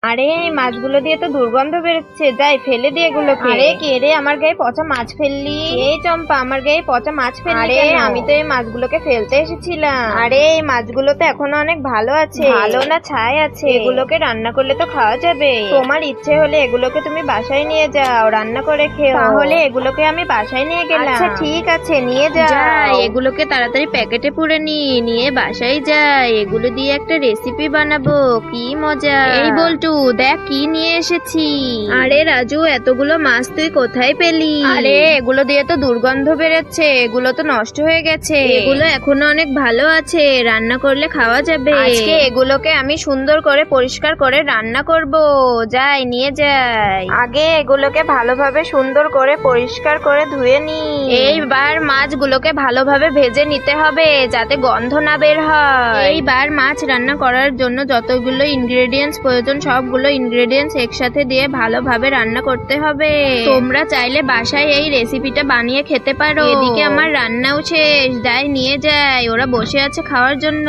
আরে এই মাছগুলো দিয়ে তো দুর্গন্ধ বেরোচ্ছে, যাই ফেলে দিয়ে এগুলোকে। আরে কে রে আমার গায়ে পচা মাছ ফেললি? এই চম্পা, আমার গায়ে পচা মাছ ফেললি? আরে আমি তো এই মাছগুলোকে ফেলতে এসেছিলাম। আরে এই মাছগুলো তো এখনো অনেক ভালো আছে। ভালো না ছাই আছে, এগুলোকে রান্না করলে তো খাওয়া যাবে। তোমার ইচ্ছে হলে এগুলোকে তুমি বাসায় নিয়ে যাও, রান্না করে খেও। তাহলে এগুলোকে আমি বাসায় নিয়ে গেলাম। আচ্ছা ঠিক আছে, নিয়ে যাই। এগুলোকে তাড়াতাড়ি প্যাকেটে পুরে নিয়ে বাসায় যাই। এগুলো দিয়ে একটা রেসিপি বানাবো, কি মজা। এই বল্টু, দেখ কি নিয়ে এসেছি। আরে রাজু, এতগুলো মাছ তুই কোথায় পেলি? আরে এগুলো দিয়ে তো দুর্গন্ধ বেরোচ্ছে, এগুলো তো নষ্ট হয়ে গেছে। এগুলো এখনো অনেক ভালো আছে, রান্না করলে খাওয়া যাবে। আজকে এগুলোকে আমি সুন্দর করে পরিষ্কার করে রান্না করব। যাই নিয়ে যাই। আগে এগুলোকে ভালোভাবে সুন্দর করে পরিষ্কার করে ধুয়ে নি। এইবার মাছগুলোকে ভালোভাবে ভেজে নিতে হবে যাতে গন্ধ না বের হয়। এইবার মাছ রান্না করার জন্য যতগুলো ইনগ্রেডিয়েন্টস প্রয়োজন সবগুলো ইনগ্রেডিয়েন্টস একসাথে দিয়ে ভালোভাবে রান্না করতে হবে। তোমরা চাইলে বাসায় এই রেসিপিটা বানিয়ে খেতে পারো। এদিকে আমার রান্নাও শেষ, যাই নিয়ে যাই, ওরা বসে আছে খাওয়ার জন্য।